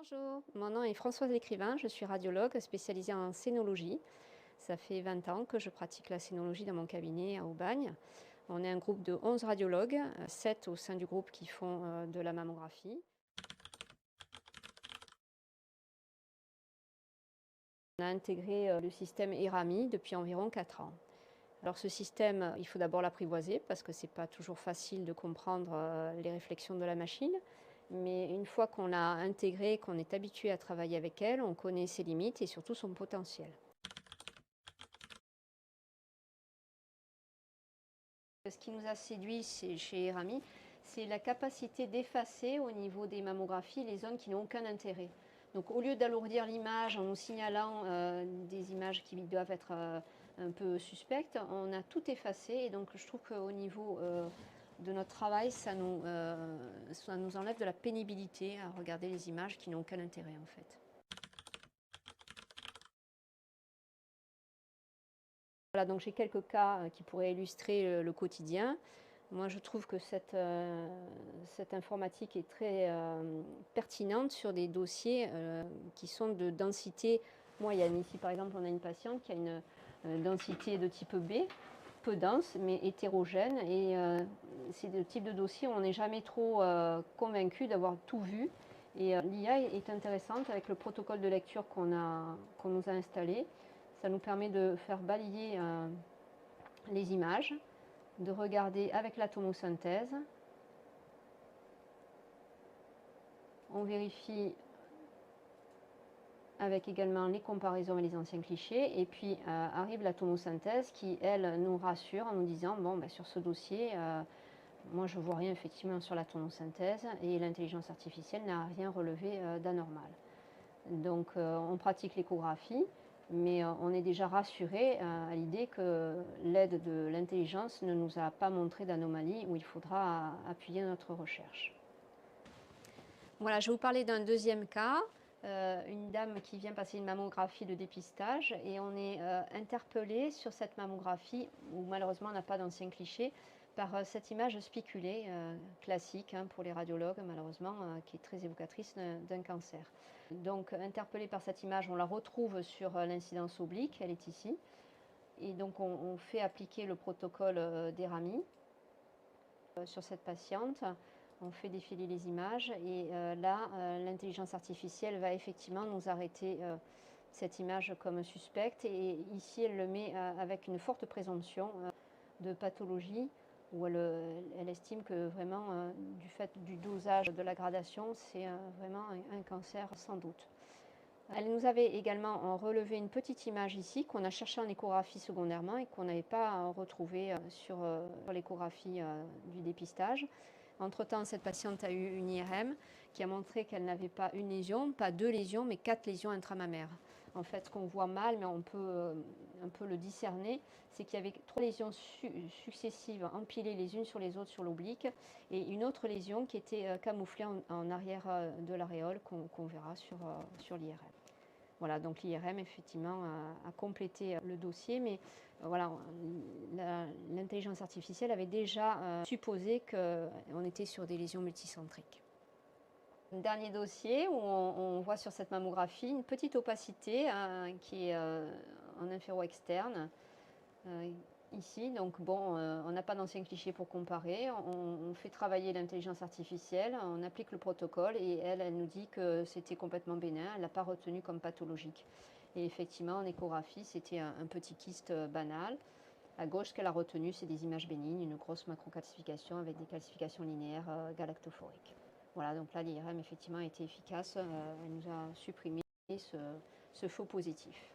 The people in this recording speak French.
Bonjour, mon nom est Françoise Lécrivain, je suis radiologue spécialisée en scénologie. Ça fait 20 ans que je pratique la scénologie dans mon cabinet à Aubagne. On est un groupe de 11 radiologues, 7 au sein du groupe qui font de la mammographie. On a intégré le système ERAMI depuis environ 4 ans. Alors ce système, il faut d'abord l'apprivoiser parce que ce n'est pas toujours facile de comprendre les réflexions de la machine. Mais une fois qu'on l'a intégrée, qu'on est habitué à travailler avec elle, on connaît ses limites et surtout son potentiel. Ce qui nous a séduit chez ERAMI, c'est la capacité d'effacer au niveau des mammographies les zones qui n'ont aucun intérêt. Donc au lieu d'alourdir l'image en nous signalant des images qui doivent être un peu suspectes, on a tout effacé et donc je trouve qu'au niveau de notre travail, ça nous enlève de la pénibilité à regarder les images qui n'ont aucun intérêt en fait. Voilà, donc j'ai quelques cas qui pourraient illustrer le quotidien. Moi, je trouve que cette informatique est très pertinente sur des dossiers qui sont de densité moyenne. Ici, par exemple, on a une patiente qui a une densité de type B, peu dense, mais hétérogène. Et c'est le type de dossier où on n'est jamais trop convaincu d'avoir tout vu. Et l'IA est intéressante avec le protocole de lecture qu'on nous a installé. Ça nous permet de faire balayer les images, de regarder avec la tomosynthèse. On vérifie avec également les comparaisons et les anciens clichés. Et puis arrive la tomosynthèse qui, elle, nous rassure en nous disant bon, ben, sur ce dossier, moi je ne vois rien effectivement sur la tomosynthèse et l'intelligence artificielle n'a rien relevé d'anormal. Donc on pratique l'échographie, mais on est déjà rassuré à l'idée que l'aide de l'intelligence ne nous a pas montré d'anomalie où il faudra appuyer notre recherche. Voilà, je vais vous parler d'un deuxième cas, une dame qui vient passer une mammographie de dépistage et on est interpellé sur cette mammographie où malheureusement on n'a pas d'ancien cliché par cette image spiculée classique pour les radiologues malheureusement qui est très évocatrice d'un cancer. Donc interpellé par cette image, on la retrouve sur l'incidence oblique, elle est ici. Et donc on fait appliquer le protocole d'ERAMI sur cette patiente. On fait défiler les images et là, l'intelligence artificielle va effectivement nous arrêter cette image comme suspecte. Et ici, elle le met avec une forte présomption de pathologie où elle estime que vraiment, du fait du dosage de la gradation, c'est vraiment un cancer sans doute. Elle nous avait également relevé une petite image ici qu'on a cherché en échographie secondairement et qu'on n'avait pas retrouvé sur l'échographie du dépistage. Entre-temps, cette patiente a eu une IRM qui a montré qu'elle n'avait pas une lésion, pas 2 lésions, mais 4 lésions intramammaires. En fait, ce qu'on voit mal, mais on peut un peu le discerner, c'est qu'il y avait 3 lésions successives empilées les unes sur les autres sur l'oblique et une autre lésion qui était camouflée en arrière de l'aréole qu'on verra sur l'IRM. Voilà, donc l'IRM effectivement a complété le dossier, mais voilà, l'intelligence artificielle avait déjà supposé qu'on était sur des lésions multicentriques. Un dernier dossier où on voit sur cette mammographie une petite opacité qui est en inféro externe. Ici, donc bon, on n'a pas d'ancien cliché pour comparer, on fait travailler l'intelligence artificielle, on applique le protocole et elle nous dit que c'était complètement bénin, elle ne l'a pas retenu comme pathologique. Et effectivement, en échographie, c'était un petit kyste banal. À gauche, ce qu'elle a retenu, c'est des images bénignes, une grosse macrocalcification avec des calcifications linéaires galactophoriques. Voilà, donc là, l'IRM effectivement a été efficace, elle nous a supprimé ce faux positif.